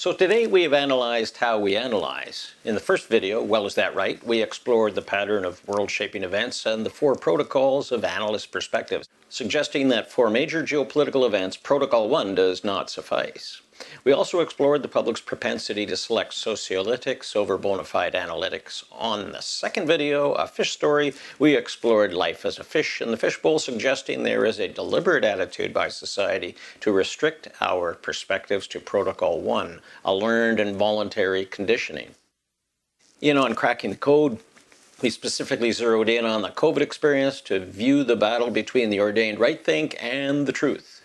So today we have analyzed how we analyze. In the first video, Well, Is That Right?, we explored the pattern of world-shaping events and the 4 protocols of analyst perspectives, suggesting that for major geopolitical events, Protocol 1 does not suffice. We also explored the public's propensity to select sociolytics over bona fide analytics. On the second video, A Fish Story, we explored life as a fish in the fishbowl, suggesting there is a deliberate attitude by society to restrict our perspectives to Protocol 1, a learned and voluntary conditioning. On Cracking the Code, we specifically zeroed in on the COVID experience to view the battle between the ordained right think and the truth.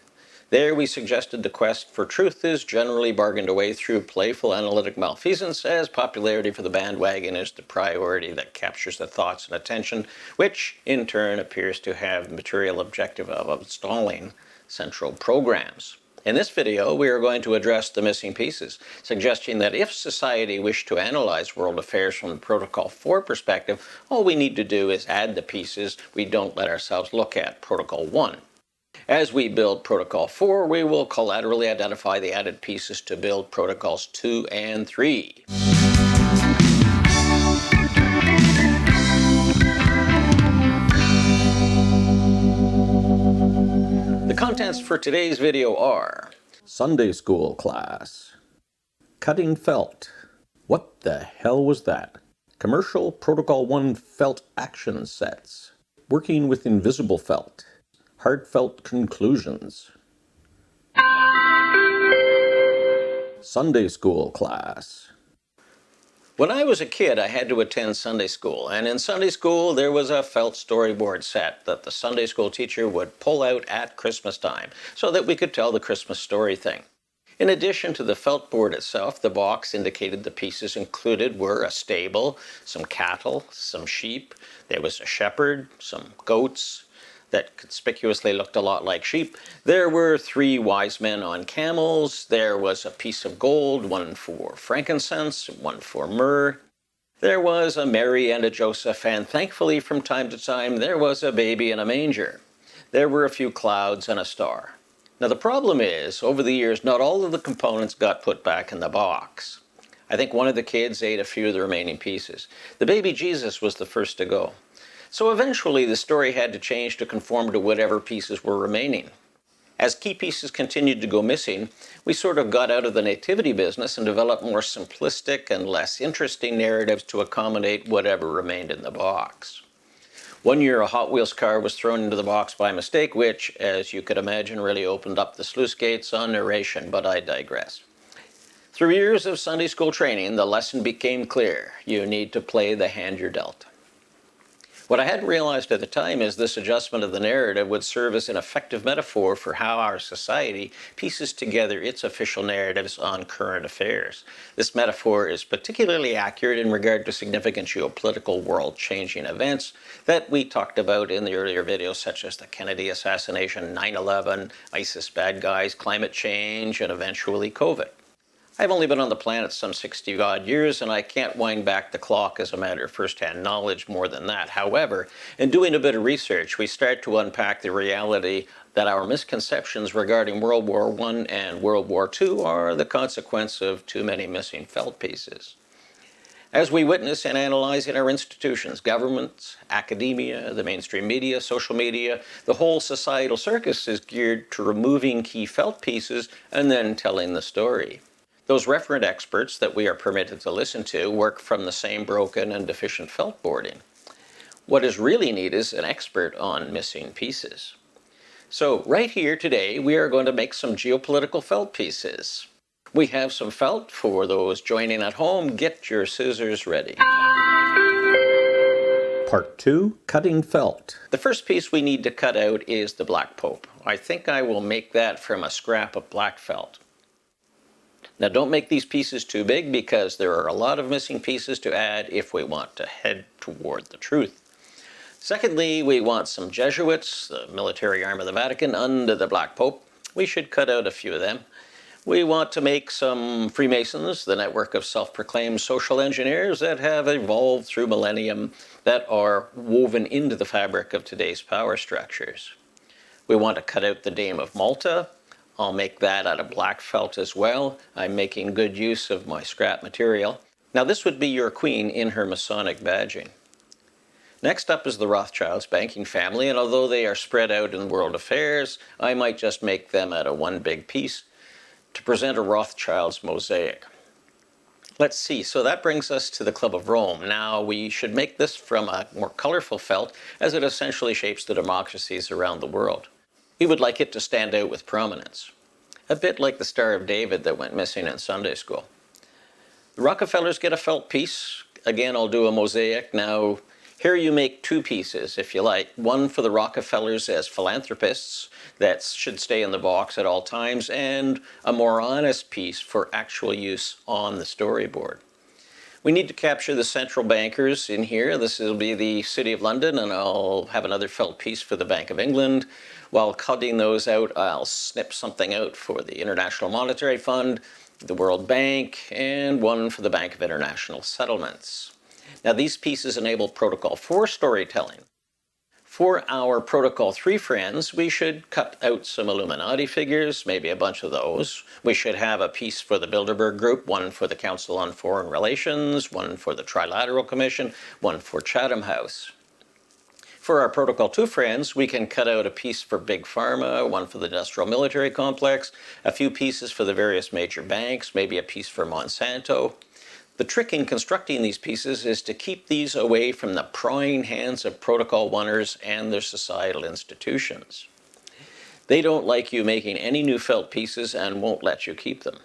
There we suggested the quest for truth is generally bargained away through playful analytic malfeasance, as popularity for the bandwagon is the priority that captures the thoughts and attention, which in turn appears to have the material objective of installing central programs. In this video, we are going to address the missing pieces, suggesting that if society wished to analyze world affairs from the Protocol 4 perspective, all we need to do is add the pieces we don't let ourselves look at, Protocol 1. As we build Protocol 4, we will collaterally identify the added pieces to build Protocols 2 and 3. The contents for today's video are Sunday School Class, Cutting Felt, What the hell was that? Commercial Protocol 1 Felt Action Sets, Working with Invisible Felt, Heartfelt Conclusions. Sunday School Class. When I was a kid, I had to attend Sunday school, and in Sunday school there was a felt storyboard set that the Sunday school teacher would pull out at Christmas time so that we could tell the Christmas story thing. In addition to the felt board itself, the box indicated the pieces included were a stable, some cattle, some sheep, there was a shepherd, some goats that conspicuously looked a lot like sheep. There were 3 wise men on camels. There was a piece of gold, one for frankincense, one for myrrh. There was a Mary and a Joseph, and thankfully from time to time there was a baby in a manger. There were a few clouds and a star. Now the problem is, over the years, not all of the components got put back in the box. I think one of the kids ate a few of the remaining pieces. The baby Jesus was the first to go. So eventually the story had to change to conform to whatever pieces were remaining. As key pieces continued to go missing, we sort of got out of the nativity business and developed more simplistic and less interesting narratives to accommodate whatever remained in the box. One year a Hot Wheels car was thrown into the box by mistake, which, as you could imagine, really opened up the sluice gates on narration, but I digress. Through years of Sunday school training, the lesson became clear. You need to play the hand you're dealt. What I hadn't realized at the time is this adjustment of the narrative would serve as an effective metaphor for how our society pieces together its official narratives on current affairs. This metaphor is particularly accurate in regard to significant geopolitical world-changing events that we talked about in the earlier videos, such as the Kennedy assassination, 9/11, ISIS bad guys, climate change, and eventually COVID. I've only been on the planet some 60-odd years, and I can't wind back the clock as a matter of first-hand knowledge more than that. However, in doing a bit of research, we start to unpack the reality that our misconceptions regarding World War I and World War II are the consequence of too many missing felt pieces. As we witness and analyze in our institutions, governments, academia, the mainstream media, social media, the whole societal circus is geared to removing key felt pieces and then telling the story. Those referent experts that we are permitted to listen to work from the same broken and deficient felt boarding. What is really neat is an expert on missing pieces. So right here today, we are going to make some geopolitical felt pieces. We have some felt. For those joining at home, get your scissors ready. Part 2, Cutting Felt. The first piece we need to cut out is the Black Pope. I think I will make that from a scrap of black felt. Now don't make these pieces too big because there are a lot of missing pieces to add if we want to head toward the truth. Secondly, we want some Jesuits, the military arm of the Vatican, under the Black Pope. We should cut out a few of them. We want to make some Freemasons, the network of self-proclaimed social engineers that have evolved through millennium that are woven into the fabric of today's power structures. We want to cut out the Dame of Malta, I'll make that out of black felt as well. I'm making good use of my scrap material. Now this would be your queen in her Masonic badging. Next up is the Rothschilds banking family, and although they are spread out in world affairs, I might just make them out of one big piece to present a Rothschilds mosaic. Let's see, so that brings us to the Club of Rome. Now we should make this from a more colorful felt, as it essentially shapes the democracies around the world. We would like it to stand out with prominence, a bit like the Star of David that went missing in Sunday school. The Rockefellers get a felt piece. Again, I'll do a mosaic. Now, here you make two pieces, if you like. One for the Rockefellers as philanthropists, that should stay in the box at all times, and a more honest piece for actual use on the storyboard. We need to capture the central bankers in here. This will be the City of London, and I'll have another felt piece for the Bank of England. While cutting those out, I'll snip something out for the International Monetary Fund, the World Bank, and one for the Bank of International Settlements. Now these pieces enable Protocol 4 storytelling. For our Protocol 3 friends, we should cut out some Illuminati figures, maybe a bunch of those. We should have a piece for the Bilderberg Group, one for the Council on Foreign Relations, one for the Trilateral Commission, one for Chatham House. For our Protocol 2 friends, we can cut out a piece for Big Pharma, one for the Industrial Military Complex, a few pieces for the various major banks, maybe a piece for Monsanto. The trick in constructing these pieces is to keep these away from the prying hands of Protocol 1ers and their societal institutions. They don't like you making any new felt pieces and won't let you keep them.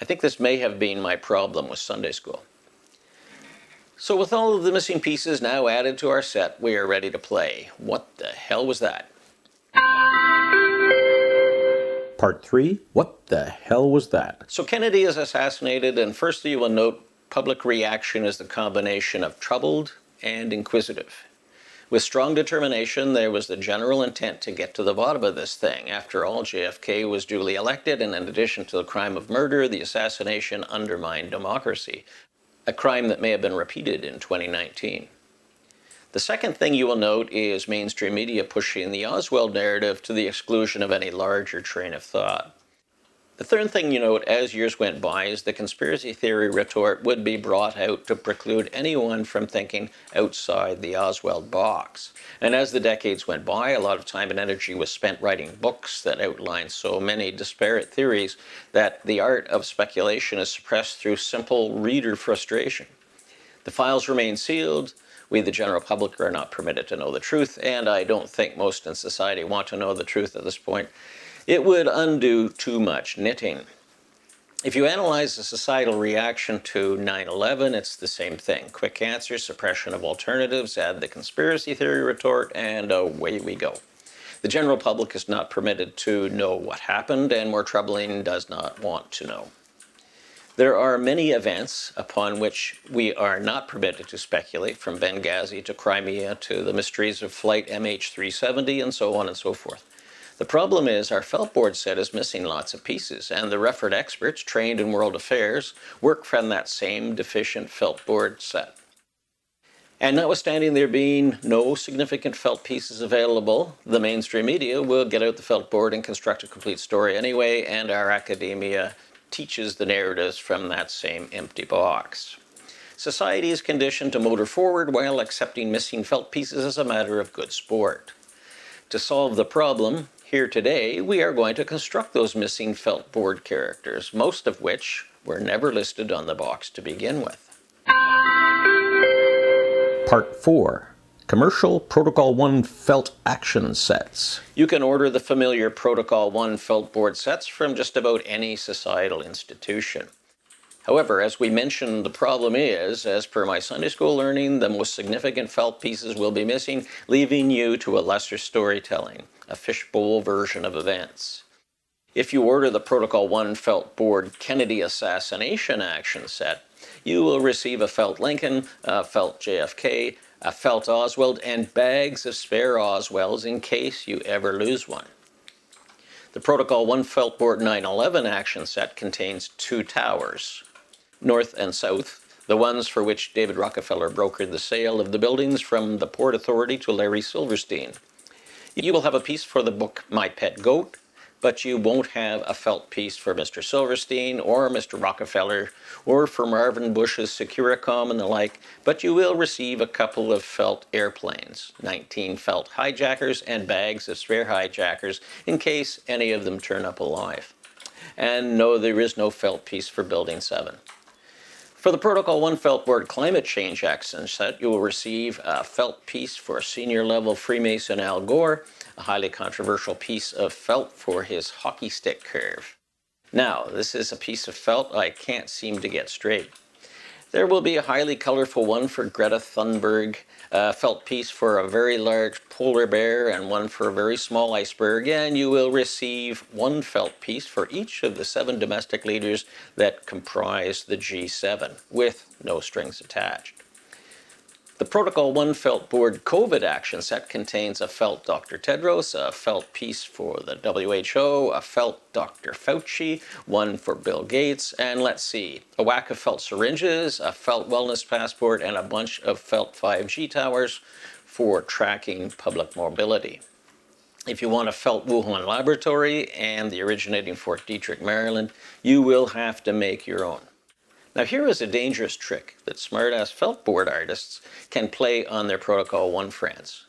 I think this may have been my problem with Sunday school. So with all of the missing pieces now added to our set, we are ready to play. What the hell was that? Part 3, what the hell was that? So Kennedy is assassinated, and firstly you will note public reaction is the combination of troubled and inquisitive. With strong determination, there was the general intent to get to the bottom of this thing. After all, JFK was duly elected, and in addition to the crime of murder, the assassination undermined democracy. A crime that may have been repeated in 2019. The second thing you will note is mainstream media pushing the Oswald narrative to the exclusion of any larger train of thought. The third thing you note as years went by is the conspiracy theory retort would be brought out to preclude anyone from thinking outside the Oswald box. And as the decades went by, a lot of time and energy was spent writing books that outline so many disparate theories that the art of speculation is suppressed through simple reader frustration. The files remain sealed. We, the general public, are not permitted to know the truth, and I don't think most in society want to know the truth at this point. It would undo too much knitting. If you analyze the societal reaction to 9/11, it's the same thing. Quick answer, suppression of alternatives, add the conspiracy theory retort, and away we go. The general public is not permitted to know what happened, and more troubling, does not want to know. There are many events upon which we are not permitted to speculate, from Benghazi to Crimea to the mysteries of Flight MH370 and so on and so forth. The problem is our felt board set is missing lots of pieces, and the Refford experts trained in world affairs work from that same deficient felt board set. And notwithstanding there being no significant felt pieces available, the mainstream media will get out the felt board and construct a complete story anyway, and our academia teaches the narratives from that same empty box. Society is conditioned to motor forward while accepting missing felt pieces as a matter of good sport. To solve the problem, here today, we are going to construct those missing felt board characters, most of which were never listed on the box to begin with. Part 4. Commercial Protocol 1 Felt Action Sets. You can order the familiar Protocol 1 felt board sets from just about any societal institution. However, as we mentioned, the problem is, as per my Sunday school learning, the most significant felt pieces will be missing, leaving you to a lesser storytelling, a fishbowl version of events. If you order the Protocol 1 felt board Kennedy assassination action set, you will receive a felt Lincoln, a felt JFK, a felt Oswald, and bags of spare Oswalds in case you ever lose one. The Protocol 1 felt board 9/11 action set contains two towers, north and south, the ones for which David Rockefeller brokered the sale of the buildings from the Port Authority to Larry Silverstein. You will have a piece for the book My Pet Goat, but you won't have a felt piece for Mr. Silverstein or Mr. Rockefeller or for Marvin Bush's Securicom and the like, but you will receive a couple of felt airplanes, 19 felt hijackers, and bags of spare hijackers in case any of them turn up alive. And no, there is no felt piece for Building 7. For the Protocol 1 felt board climate change action set, you will receive a felt piece for senior level Freemason Al Gore, a highly controversial piece of felt for his hockey stick curve. Now, this is a piece of felt I can't seem to get straight. There will be a highly colorful one for Greta Thunberg, a felt piece for a very large polar bear, and one for a very small iceberg, and you will receive one felt piece for each of the 7 domestic leaders that comprise the G7, with no strings attached. The Protocol 1 felt board COVID action set contains a felt Dr. Tedros, a felt piece for the WHO, a felt Dr. Fauci, one for Bill Gates, and let's see, a whack of felt syringes, a felt wellness passport, and a bunch of felt 5G towers for tracking public mobility. If you want a felt Wuhan laboratory and the originating Fort Detrick, Maryland, you will have to make your own. Now here is a dangerous trick that smart-ass felt board artists can play on their Protocol 1 friends.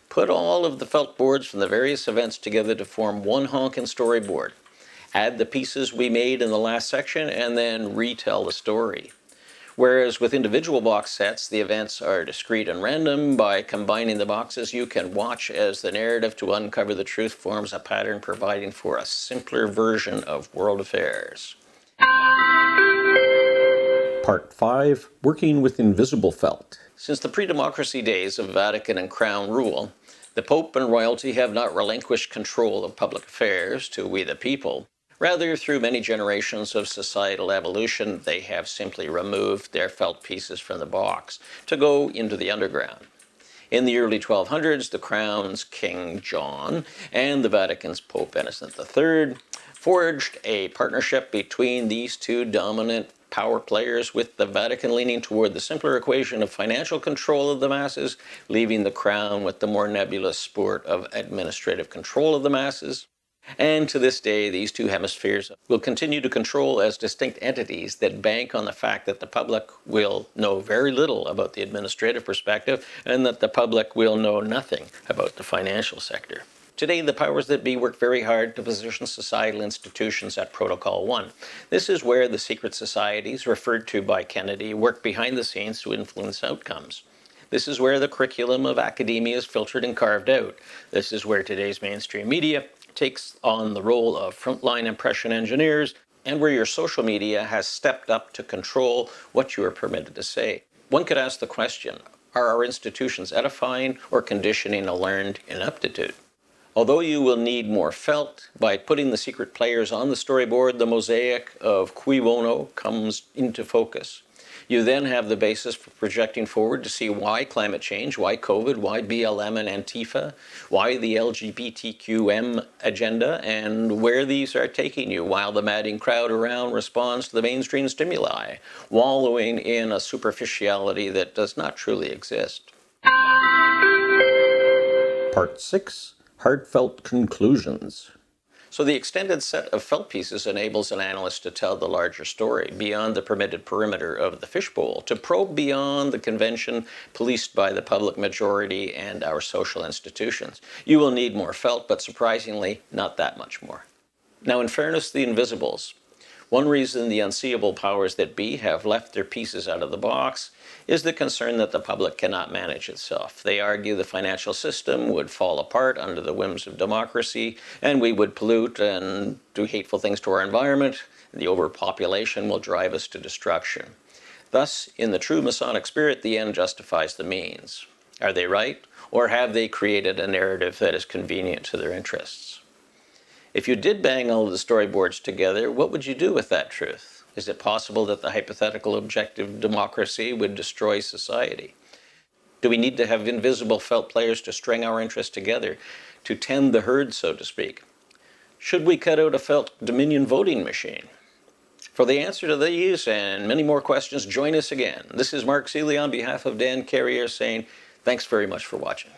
Put all of the felt boards from the various events together to form one honkin' storyboard. Add the pieces we made in the last section and then retell the story. Whereas with individual box sets, the events are discrete and random. By combining the boxes, you can watch as the narrative to uncover the truth forms a pattern providing for a simpler version of world affairs. Part 5, Working with Invisible Felt. Since the pre-democracy days of Vatican and Crown rule, the Pope and royalty have not relinquished control of public affairs to we the people. Rather, through many generations of societal evolution, they have simply removed their felt pieces from the box to go into the underground. In the early 1200s, the Crown's King John and the Vatican's Pope Innocent III forged a partnership between these two dominant power players, with the Vatican leaning toward the simpler equation of financial control of the masses, leaving the Crown with the more nebulous sport of administrative control of the masses. And to this day, these two hemispheres will continue to control as distinct entities that bank on the fact that the public will know very little about the administrative perspective and that the public will know nothing about the financial sector. Today, the powers that be work very hard to position societal institutions at Protocol 1. This is where the secret societies, referred to by Kennedy, work behind the scenes to influence outcomes. This is where the curriculum of academia is filtered and carved out. This is where today's mainstream media takes on the role of frontline impression engineers, and where your social media has stepped up to control what you are permitted to say. One could ask the question, are our institutions edifying or conditioning a learned ineptitude? Although you will need more felt, by putting the secret players on the storyboard, the mosaic of cui bono comes into focus. You then have the basis for projecting forward to see why climate change, why COVID, why BLM and Antifa, why the LGBTQM agenda, and where these are taking you while the madding crowd around responds to the mainstream stimuli, wallowing in a superficiality that does not truly exist. Part 6. Heartfelt Conclusions. So the extended set of felt pieces enables an analyst to tell the larger story beyond the permitted perimeter of the fishbowl, to probe beyond the convention policed by the public majority and our social institutions. You will need more felt, but surprisingly, not that much more. Now, in fairness to the invisibles, one reason the unseeable powers that be have left their pieces out of the box is the concern that the public cannot manage itself. They argue the financial system would fall apart under the whims of democracy, and we would pollute and do hateful things to our environment, and the overpopulation will drive us to destruction. Thus, in the true Masonic spirit, the end justifies the means. Are they right, or have they created a narrative that is convenient to their interests? If you did bang all of the storyboards together, what would you do with that truth? Is it possible that the hypothetical objective democracy would destroy society? Do we need to have invisible felt players to string our interests together, to tend the herd, so to speak? Should we cut out a felt Dominion voting machine? For the answer to these and many more questions, join us again. This is Mark Seeley on behalf of Dan Carrier saying, thanks very much for watching.